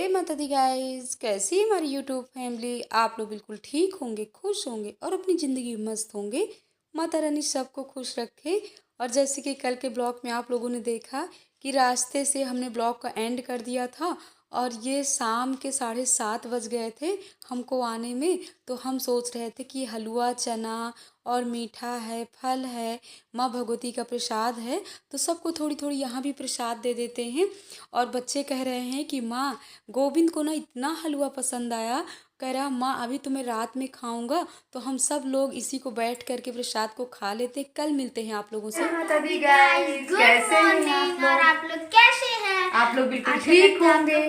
जय माता दी गाइस। कैसी है हमारी यूट्यूब फैमिली। आप लोग बिल्कुल ठीक होंगे, खुश होंगे और अपनी ज़िंदगी में मस्त होंगे। माता रानी सबको खुश रखे। और जैसे कि कल के ब्लॉग में आप लोगों ने देखा कि रास्ते से हमने ब्लॉग का एंड कर दिया था और ये शाम के 7:30 बज गए थे हमको आने में। तो हम सोच रहे थे कि हलवा चना और मीठा है, फल है, माँ भगवती का प्रसाद है, तो सबको थोड़ी थोड़ी यहाँ भी प्रसाद दे देते हैं। और बच्चे कह रहे हैं कि माँ, गोविंद को ना इतना हलवा पसंद आया, कह रहा माँ अभी तो मैं रात में खाऊंगा। तो हम सब लोग इसी को बैठ करके प्रसाद को खा लेते। कल मिलते हैं आप लोगों से। माता दी गाइस, कैसे हैं और आप लोग कैसे हैं? आप लोग बिल्कुल ठीक होंगे,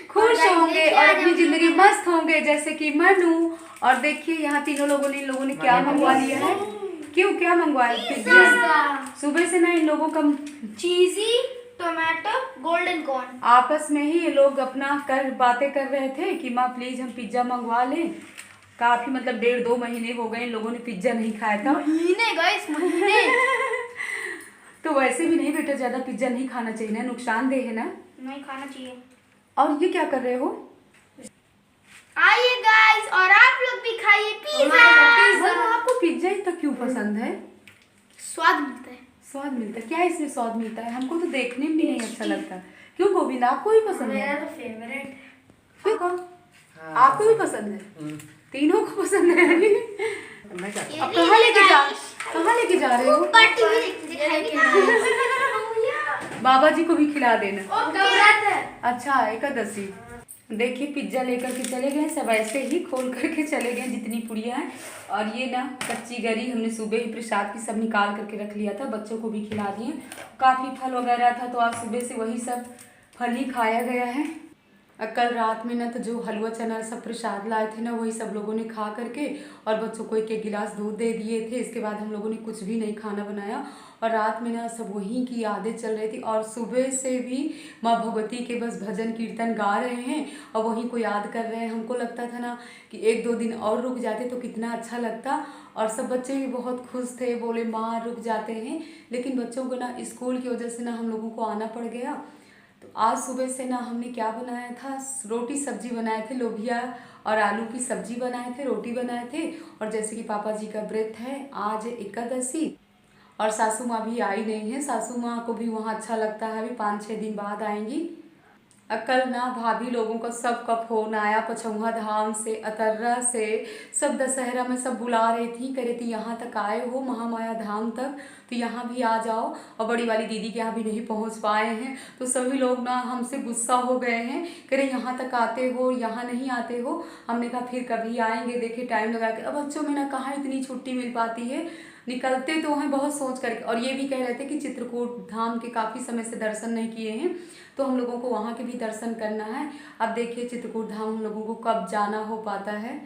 खुश और होंगे देखिए और आज अपनी हम जिंदगी लोग मस्त होंगे जैसे कि मनु। और देखिए यहाँ तीनों इन लोगों ने क्या मंगवा लिया है। क्यों, क्या मंगवाया? पिज्जा। सुबह से ना इन लोगों का चीजी टोमेटो गोल्डन कॉर्न। आपस में ही ये लोग अपना बातें कर रहे थे कि माँ प्लीज हम पिज्जा मंगवा लें। काफी मतलब 1.5-2 महीने हो गए इन लोगों ने पिज्जा नहीं खाया था। महीने तो वैसे भी नहीं बेटा, ज्यादा पिज्जा नहीं खाना चाहिए ना, नुकसानदेह है ना। नहीं खाना चाहिए। और ये क्या कर रहे हो? आइए गाइस और आप लोग भी खाइए पिज्जा। आपको पिज्जा ही तक क्यों पसंद है? स्वाद मिलता है। स्वाद मिलता है? क्या इसमें स्वाद मिलता है? हमको तो देखने में भी नहीं अच्छा लगता। क्यों गोविंद, आपको भी पसंद है? मेरा तो फेवरेट। क्यों कौन? आपको भी पसंद है? तीनों को पसंद है। अब कहाँ लेके जा रहे हो? पार्टी भी दिखाएंगे। बाबा जी को भी खिला देना। ओके। अच्छा, एकादशी। देखिए पिज्जा लेकर के चले गए, सब ऐसे ही खोल करके चले गए जितनी पुड़िया हैं। और ये ना कच्ची गरी हमने सुबह ही प्रसाद की सब निकाल करके रख लिया था, बच्चों को भी खिला दिए। काफ़ी फल वगैरह था तो आज सुबह से वही सब फल ही खाया गया है। कल रात में ना तो जो हलवा चना सब प्रसाद लाए थे ना, वही सब लोगों ने खा करके और बच्चों को 1-1 गिलास दूध दे दिए थे। इसके बाद हम लोगों ने कुछ भी नहीं खाना बनाया और रात में ना सब वहीं की यादें चल रही थी। और सुबह से भी माँ भगवती के बस भजन कीर्तन गा रहे हैं और वहीं को याद कर रहे हैं। हमको लगता था ना कि 1-2 दिन और रुक जाते तो कितना अच्छा लगता। और सब बच्चे भी बहुत खुश थे, बोले माँ रुक जाते हैं। लेकिन बच्चों को ना स्कूल की वजह से ना हम लोगों को आना पड़ गया। तो आज सुबह से ना हमने क्या बनाया था, रोटी सब्जी बनाए थे, लोबिया और आलू की सब्जी बनाए थे, रोटी बनाए थे। और जैसे कि पापा जी का व्रत है, आज एकादशी और सासू माँ भी आई नहीं है। सासू माँ को भी वहाँ अच्छा लगता है, अभी 5-6 दिन बाद आएंगी। कल ना भाभी लोगों का सबका फोन आया, पचौहा धाम से, अतर्रा से, सब दशहरा में सब बुला रही थी, कह रही थी यहाँ तक आए हो महामाया धाम तक तो यहाँ भी आ जाओ। और बड़ी वाली दीदी के यहाँ भी नहीं पहुँच पाए हैं तो सभी लोग ना हमसे गुस्सा हो गए हैं, कह रहे यहाँ तक आते हो, यहाँ नहीं आते हो। हमने कहा फिर कभी आएंगे, देखिए टाइम लगा के। अब बच्चों में ना कहाँ इतनी छुट्टी मिल पाती है, निकलते तो हैं बहुत सोच करके। और ये भी कह रहे थे कि चित्रकूट धाम के काफ़ी समय से दर्शन नहीं किए हैं तो हम लोगों को वहाँ के भी दर्शन करना है। अब देखिए चित्रकूट धाम हम लोगों को कब जाना हो पाता है।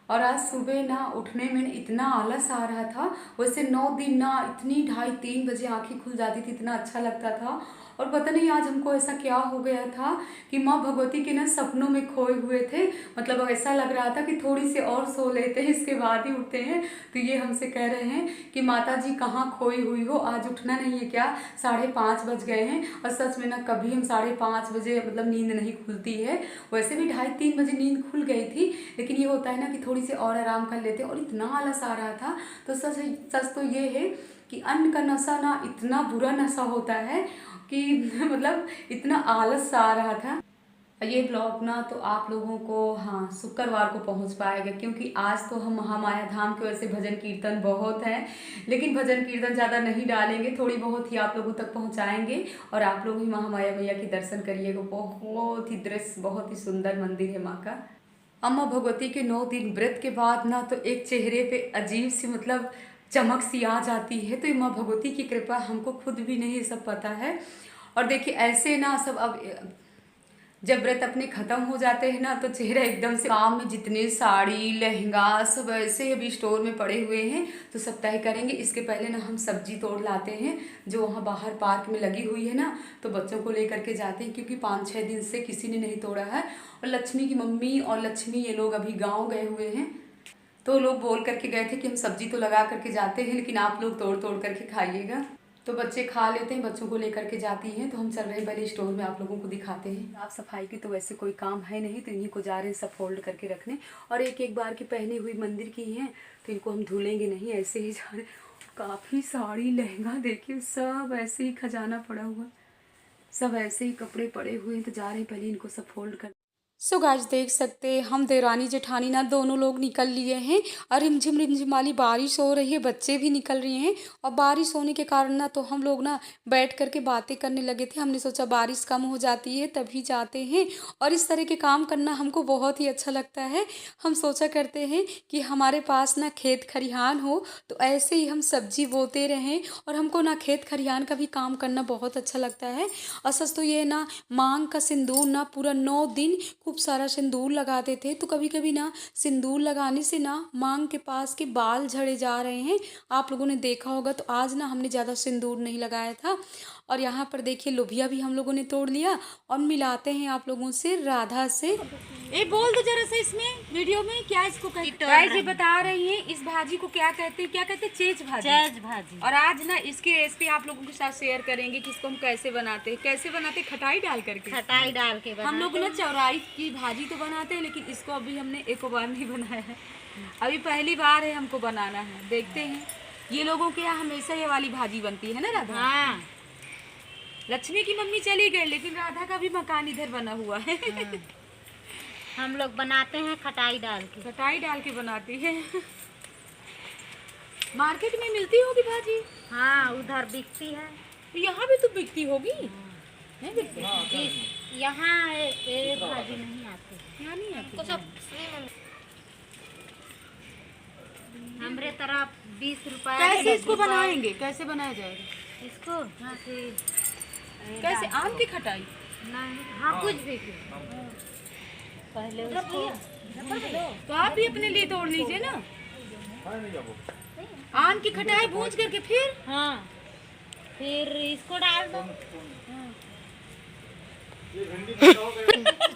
और आज सुबह ना उठने में इतना आलस आ रहा था, वैसे 9 दिन ना इतनी 2:30-3 बजे आंखें खुल जाती थी, इतना अच्छा लगता था। और पता नहीं आज हमको ऐसा क्या हो गया था कि माँ भगवती के ना सपनों में खोए हुए थे। मतलब ऐसा लग रहा था कि थोड़ी सी और सो लेते हैं, इसके बाद ही उठते हैं। तो ये हमसे कह रहे हैं कि माता जी कहाँ खोई हुई हो, आज उठना नहीं है क्या? 5:30 बज गए हैं। और सच में ना कभी हम 5:30 बजे मतलब नींद नहीं खुलती है। वैसे भी 2:30-3 बजे नींद खुल गई थी, लेकिन ये होता है ना कि थोड़ी सी और आराम कर लेते हैं। और इतना आलस आ रहा था। तो सच तो ये है कि अन्न का नशा ना इतना बुरा नशा होता है कि मतलब इतना आलस आ रहा था। ये ब्लॉग ना तो आप लोगों को हाँ शुक्रवार को पहुंच पाएगा, क्योंकि आज तो हम महामाया धाम के वैसे भजन कीर्तन बहुत है, लेकिन भजन कीर्तन ज़्यादा नहीं डालेंगे, थोड़ी बहुत ही आप लोगों तक पहुंचाएंगे। और आप लोग भी महामाया मैया के दर्शन करिएगा। बहुत ही दृश्य, बहुत ही सुंदर मंदिर है माँ का। अम्मा भगवती के 9 दिन व्रत के बाद ना तो एक चेहरे पे अजीब सी मतलब चमक सी आ जाती है। तो ये माँ भगवती की कृपा, हमको खुद भी नहीं सब पता है। और देखिए ऐसे ना सब अब जब व्रत अपने ख़त्म हो जाते हैं ना तो चेहरा एकदम से, काम में जितने साड़ी लहंगा सब ऐसे अभी स्टोर में पड़े हुए हैं तो सब तय करेंगे। इसके पहले ना हम सब्जी तोड़ लाते हैं जो वहाँ बाहर पार्क में लगी हुई है ना, तो बच्चों को लेकर के जाते हैं, क्योंकि 5-6 दिन से किसी ने नहीं तोड़ा है। और लक्ष्मी की मम्मी और लक्ष्मी ये लोग अभी गाँव गए हुए हैं, तो लोग बोल करके गए थे कि हम सब्जी तो लगा करके जाते हैं, लेकिन आप लोग तोड़ तोड़ करके खाइएगा। तो बच्चे खा लेते हैं, बच्चों को लेकर के जाती हैं। तो हम चल रहे हैं पहले स्टोर में, आप लोगों को दिखाते हैं। साफ सफाई की तो वैसे कोई काम है नहीं, तो इन्हीं को जा रहे हैं सब फोल्ड करके रखने। और एक एक बार की पहनी हुई मंदिर की हैं, तो इनको हम धुलेंगे नहीं, ऐसे ही जा रहे। काफ़ी साड़ी लहंगा देखिए, सब ऐसे ही खजाना पड़ा हुआ, सब ऐसे ही कपड़े पड़े हुए हैं। तो जा रहे हैं पहले इनको सब फोल्ड कर। सो गाइस देख सकते हैं हम देवरानी जेठानी ना दोनों लोग निकल लिए हैं और रिमझिम वाली बारिश हो रही है, बच्चे भी निकल रहे हैं। और बारिश होने के कारण ना तो हम लोग ना बैठ करके बातें करने लगे थे। हमने सोचा बारिश कम हो जाती है तभी जाते हैं, और इस तरह के काम करना हमको बहुत ही अच्छा लगता है। हम सोचा करते हैं कि हमारे पास ना खेत खलिहान हो तो ऐसे ही हम सब्जी बोते रहें, और हमको ना खेत खलिहान का भी काम करना बहुत अच्छा लगता है। और सच तो ये ना मांग का सिंदूर ना पूरा 9 दिन खूब सारा सिंदूर लगाते थे। तो कभी कभी ना सिंदूर लगाने से ना मांग के पास के बाल झड़े जा रहे हैं, आप लोगों ने देखा होगा। तो आज ना हमने ज़्यादा सिंदूर नहीं लगाया था। और यहाँ पर देखिए लोबिया भी हम लोगों ने तोड़ लिया, और मिलाते हैं आप लोगों से राधा से। ए बोल दो जरा सा इसमें वीडियो में क्या इसको गाइस ये बता रही हैं इस भाजी को क्या कहते हैं, क्या कहते हैं, चेज भाजी। चेज भाजी। और आज ना इसकी रेसिपी आप लोगों के साथ शेयर करेंगे कि इसको हम कैसे बनाते हैं। कैसे बनाते हैं? खटाई डाल करके। खटाई डाल के हम लोग ना चौराई की भाजी तो बनाते हैं, लेकिन इसको अभी हमने एक बार नहीं बनाया है, अभी पहली बार है हमको बनाना है। देखते हैं, ये लोगों के यहाँ हमेशा ये वाली भाजी बनती है ना राधा। हाँ। लक्ष्मी की मम्मी चली गई, लेकिन राधा का भी मकान इधर बना हुआ है। हम लोग बनाते हैं खटाई डाल के। खटाई डाल के बनाती है। मार्केट में मिलती होगी भाजी। हाँ उधर बिकती है। तो यहाँ भी तो बिकती होगी। नहीं बिकती? यहाँ ये भाजी नहीं आती। यहाँ नहीं आती। हमारे तरफ 20 रुपए। कैसे इसको बनाएंगे, कैसे बनाया जाएगा इसको? हाँ कैसे? आम की खटाई? नहीं, हाँ कुछ भी पहले उसको। तो आप भी अपने लिए तोड़ लीजिए ना। आम की खटाई भूंज करके फिर हाँ फिर इसको डाल दो।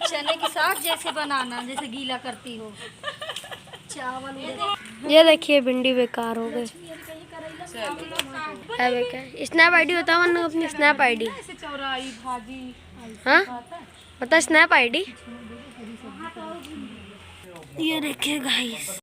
चने की साग जैसे बनाना, जैसे गीला करती हो चावल। ये देखिए भिंडी बेकार हो गई। स्नैप आईडी बताओ ना, अपनी स्नैप आईडी। ऐसे चौराई भाजी। हाँ बता स्नैप आईडी। ये देखिए गाइस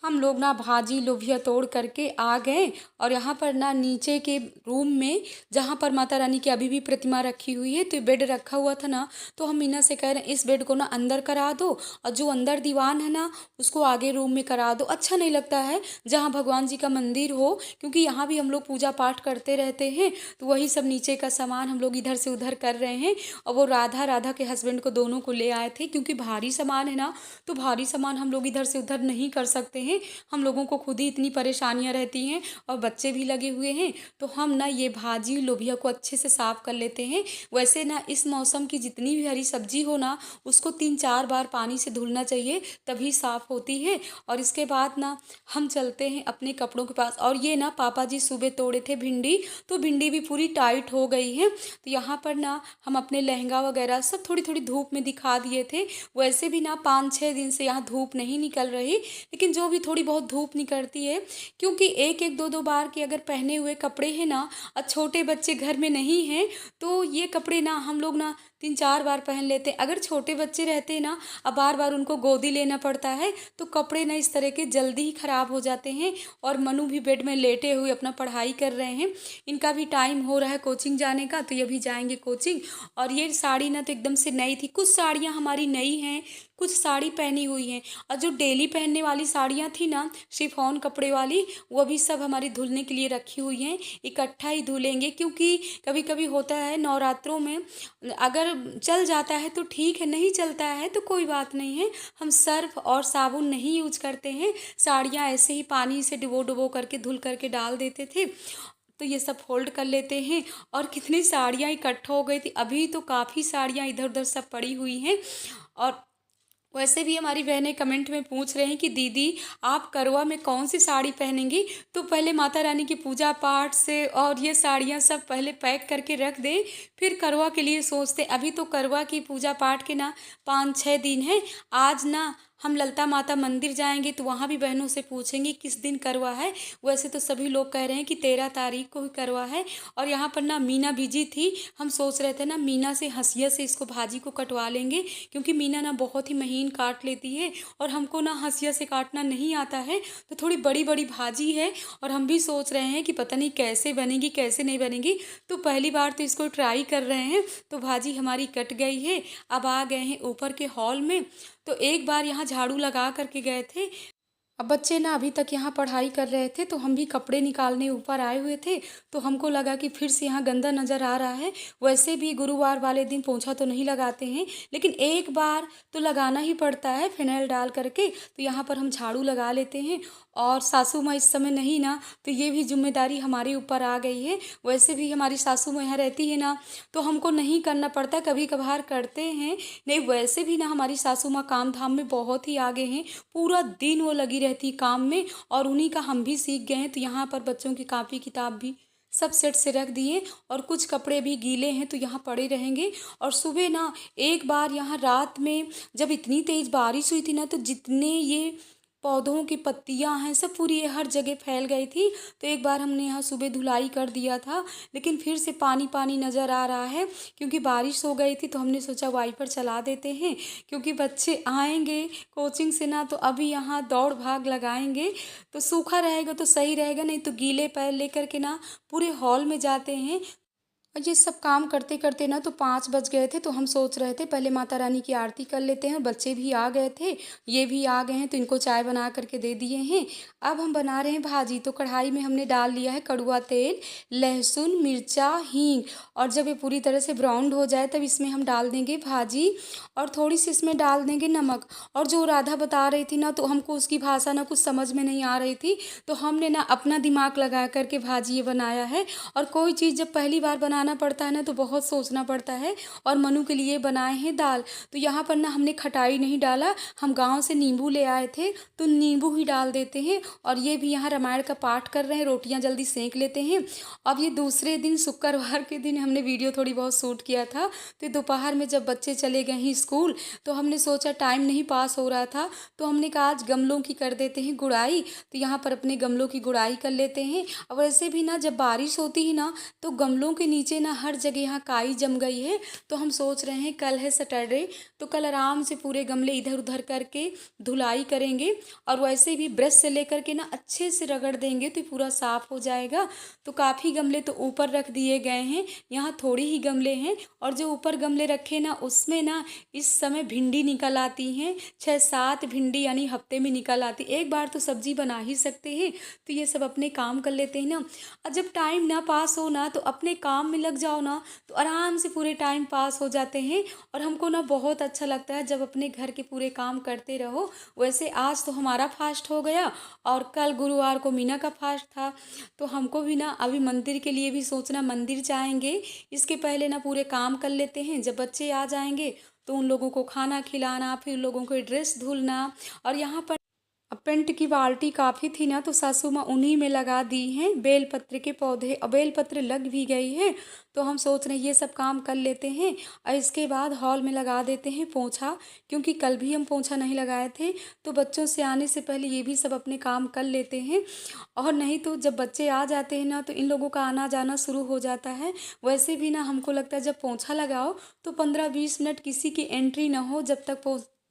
हम लोग ना भाजी लोबिया तोड़ करके आ गए, और यहाँ पर ना नीचे के रूम में जहाँ पर माता रानी की अभी भी प्रतिमा रखी हुई है, तो बेड रखा हुआ था ना, तो हम मीना से कह रहे हैं इस बेड को ना अंदर करा दो, और जो अंदर दीवान है ना उसको आगे रूम में करा दो। अच्छा नहीं लगता है जहाँ भगवान जी का मंदिर हो, क्योंकि यहाँ भी हम लोग पूजा पाठ करते रहते हैं। तो वही सब नीचे का सामान हम लोग इधर से उधर कर रहे हैं। और वो राधा के हस्बैंड को दोनों को ले आए थे, क्योंकि भारी सामान है ना, तो भारी सामान हम लोग इधर से उधर नहीं कर सकते हैं। हम लोगों को खुद ही इतनी परेशानियां रहती हैं, और बच्चे भी लगे हुए हैं। तो हम ना ये भाजी लोबिया को अच्छे से साफ़ कर लेते हैं। वैसे ना इस मौसम की जितनी भी हरी सब्जी हो ना, उसको 3-4 बार पानी से धुलना चाहिए, तभी साफ़ होती है। और इसके बाद ना हम चलते हैं अपने कपड़ों के पास। और ये ना पापा जी सुबह तोड़े थे भिंडी, तो भिंडी भी पूरी टाइट हो गई है। तो यहाँ पर ना हम अपने लहंगा वगैरह सब थोड़ी थोड़ी धूप में दिखा दिए थे। वैसे भी ना 5-6 दिन से यहाँ धूप नहीं निकल रही, लेकिन जो भी थोड़ी बहुत धूप निकलती है, क्योंकि एक एक दो बार के अगर पहने हुए कपड़े हैं ना, और छोटे बच्चे घर में नहीं हैं, तो ये कपड़े ना हम लोग ना 3-4 बार पहन लेते हैं। अगर छोटे बच्चे रहते हैं ना, अब बार बार उनको गोदी लेना पड़ता है, तो कपड़े ना इस तरह के जल्दी ही ख़राब हो जाते हैं। और मनु भी बेड में लेटे हुए अपना पढ़ाई कर रहे हैं। इनका भी टाइम हो रहा है कोचिंग जाने का, तो ये भी जाएंगे कोचिंग। और ये साड़ी ना तो एकदम से नई थी, कुछ साड़ियाँ हमारी नई हैं, कुछ साड़ी पहनी हुई हैं। और जो डेली पहनने वाली साड़ियाँ थी ना शिफॉन कपड़े वाली, वो भी सब हमारी धुलने के लिए रखी हुई हैं। इकट्ठा ही धुलेंगे, क्योंकि कभी कभी होता है नवरात्रों में अगर चल जाता है तो ठीक है, नहीं चलता है तो कोई बात नहीं है। हम सर्फ और साबुन नहीं यूज करते हैं, साड़ियाँ ऐसे ही पानी से डुबो करके धुल करके डाल देते थे। तो ये सब फोल्ड कर लेते हैं। और कितनी साड़ियाँ इकट्ठा हो गई थी, अभी तो काफ़ी साड़ियाँ इधर उधर सब पड़ी हुई हैं। और वैसे भी हमारी बहनें कमेंट में पूछ रहे हैं कि दीदी आप करवा में कौन सी साड़ी पहनेंगी। तो पहले माता रानी की पूजा पाठ से और ये साड़ियाँ सब पहले पैक करके रख दें, फिर करवा के लिए सोचते। अभी तो करवा की पूजा पाठ के ना 5-6 दिन हैं। आज ना हम ललिता माता मंदिर जाएंगे तो वहाँ भी बहनों से पूछेंगे किस दिन करवा है। वैसे तो सभी लोग कह रहे हैं कि 13 तारीख को ही करवा है। और यहाँ पर ना मीना बिजी थी, हम सोच रहे थे ना मीना से हंसिया से इसको भाजी को कटवा लेंगे, क्योंकि मीना ना बहुत ही महीन काट लेती है और हमको ना हंसिया से काटना नहीं आता है। तो थोड़ी बड़ी बड़ी भाजी है और हम भी सोच रहे हैं कि पता नहीं कैसे बनेगी कैसे नहीं बनेगी। तो पहली बार तो इसको ट्राई कर रहे हैं। तो भाजी हमारी कट गई है। अब आ गए हैं ऊपर के हॉल में। तो एक बार यहाँ झाड़ू लगा करके गए थे। अब बच्चे ना अभी तक यहाँ पढ़ाई कर रहे थे, तो हम भी कपड़े निकालने ऊपर आए हुए थे। तो हमको लगा कि फिर से यहाँ गंदा नज़र आ रहा है। वैसे भी गुरुवार वाले दिन पोंछा तो नहीं लगाते हैं, लेकिन एक बार तो लगाना ही पड़ता है फिनाइल डाल करके। तो यहाँ पर हम झाड़ू लगा लेते हैं। और सासू माँ इस समय नहीं ना, तो ये भी जिम्मेदारी हमारे ऊपर आ गई है। वैसे भी हमारी सासू माँ यहाँ रहती है ना, तो हमको नहीं करना पड़ता, कभी कभार करते हैं। नहीं वैसे भी ना हमारी सासू माँ काम धाम में बहुत ही आगे हैं। पूरा दिन वो लगी रहती काम में, और उन्हीं का हम भी सीख गए हैं। तो यहाँ पर बच्चों की कापी किताब भी सब सेट से रख दिए, और कुछ कपड़े भी गीले हैं तो यहाँ पड़े रहेंगे। और सुबह ना एक बार यहाँ रात में जब इतनी तेज़ बारिश हुई थी ना, तो जितने ये पौधों की पत्तियां हैं सब पूरी हर जगह फैल गई थी। तो एक बार हमने यहाँ सुबह धुलाई कर दिया था, लेकिन फिर से पानी पानी नज़र आ रहा है, क्योंकि बारिश हो गई थी। तो हमने सोचा वाइपर चला देते हैं, क्योंकि बच्चे आएंगे कोचिंग से ना, तो अभी यहाँ दौड़ भाग लगाएंगे। तो सूखा रहेगा तो सही रहेगा, नहीं तो गीले पैर लेकर के ना पूरे हॉल में जाते हैं। और ये सब काम करते करते ना तो 5 बज गए थे। तो हम सोच रहे थे पहले माता रानी की आरती कर लेते हैं। बच्चे भी आ गए थे, ये भी आ गए हैं, तो इनको चाय बना करके दे दिए हैं। अब हम बना रहे हैं भाजी। तो कढ़ाई में हमने डाल लिया है कड़वा तेल, लहसुन, मिर्चा, हींग। और जब ये पूरी तरह से ब्राउन हो जाए तब इसमें हम डाल देंगे भाजी, और थोड़ी सी इसमें डाल देंगे नमक। और जो राधा बता रही थी ना, तो हमको उसकी भाषा ना कुछ समझ में नहीं आ रही थी, तो हमने ना अपना दिमाग लगा करके भाजी ये बनाया है। और कोई चीज़ जब पहली बार बनाना पड़ता है ना, तो बहुत सोचना पड़ता है। और मनु के लिए बनाए हैं दाल। तो यहाँ पर ना हमने खटाई नहीं डाला, हम गांव से नींबू ले आए थे, तो नींबू ही डाल देते हैं। और ये भी यहाँ रामायण का पाठ कर रहे हैं, रोटियाँ जल्दी सेंक लेते हैं। अब ये दूसरे दिन शुक्रवार के दिन हमने वीडियो थोड़ी बहुत शूट किया था। तो दोपहर में जब बच्चे चले गए हैं स्कूल, तो हमने सोचा टाइम नहीं पास हो रहा था, तो हमने कहा आज गमलों की कर देते हैं गुड़ाई। तो यहाँ पर अपने गमलों की गुड़ाई कर लेते हैं। और वैसे भी ना जब बारिश होती है ना, तो गमलों के नीचे ना हर जगह यहाँ काई जम गई है। तो हम सोच रहे हैं कल है सैटरडे, तो कल आराम से पूरे गमले इधर उधर करके धुलाई करेंगे। और वैसे भी ब्रश से लेकर के ना अच्छे से रगड़ देंगे तो पूरा साफ हो जाएगा। तो काफ़ी गमले तो ऊपर रख दिए गए हैं, यहाँ थोड़ी ही गमले हैं। और जो ऊपर गमले रखे ना, उसमें ना इस समय भिंडी निकल आती हैं, 6-7 भिंडी यानी हफ्ते में निकल आती। एक बार तो सब्जी बना ही सकते हैं। तो ये सब अपने काम कर लेते हैं ना। और जब टाइम ना पास हो ना, तो अपने काम में लग जाओ ना, तो आराम से पूरे टाइम पास हो जाते हैं। और हमको ना बहुत अच्छा लगता है जब अपने घर के पूरे काम करते रहो। वैसे आज तो हमारा फास्ट हो गया, और कल गुरुवार को मीना का फास्ट था। तो हमको भी ना अभी मंदिर के लिए भी सोचना, मंदिर जाएंगे, इसके पहले ना पूरे काम कर लेते हैं। जब बच्चे आ जाएंगे तो उन लोगों को खाना खिलाना, फिर लोगों को ड्रेस धुलना। और यहाँ पर अब पेंट की बाल्टी काफ़ी थी ना, तो सासू माँ उन्हीं में लगा दी हैं बेलपत्र के पौधे। अब बेलपत्र लग भी गई है। तो हम सोच रहे हैं ये सब काम कर लेते हैं, और इसके बाद हॉल में लगा देते हैं पोंछा, क्योंकि कल भी हम पोंछा नहीं लगाए थे। तो बच्चों से आने से पहले ये भी सब अपने काम कर लेते हैं। और नहीं तो जब बच्चे आ जाते हैं ना, तो इन लोगों का आना जाना शुरू हो जाता है। वैसे भी ना हमको लगता है जब पोंछा लगाओ तो 15-20 मिनट किसी की एंट्री ना हो, जब तक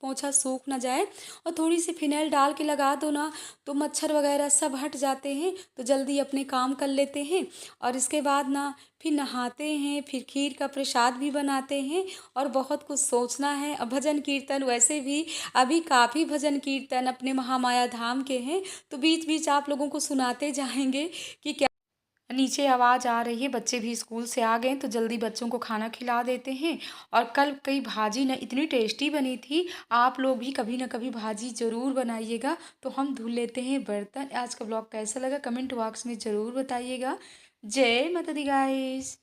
पोंछा सूख ना जाए। और थोड़ी सी फिनाइल डाल के लगा दो ना, तो मच्छर वगैरह सब हट जाते हैं। तो जल्दी अपने काम कर लेते हैं। और इसके बाद ना फिर नहाते हैं, फिर खीर का प्रसाद भी बनाते हैं, और बहुत कुछ सोचना है। अब भजन कीर्तन, वैसे भी अभी काफ़ी भजन कीर्तन अपने महामाया धाम के हैं, तो बीच बीच आप लोगों को सुनाते जाएंगे कि क्या। नीचे आवाज़ आ रही है, बच्चे भी स्कूल से आ गए, तो जल्दी बच्चों को खाना खिला देते हैं। और कल कई भाजी ना इतनी टेस्टी बनी थी, आप लोग भी कभी ना कभी भाजी ज़रूर बनाइएगा। तो हम धुल लेते हैं बर्तन। आज का ब्लॉग कैसा लगा कमेंट बॉक्स में ज़रूर बताइएगा। जय माता दी गाइस।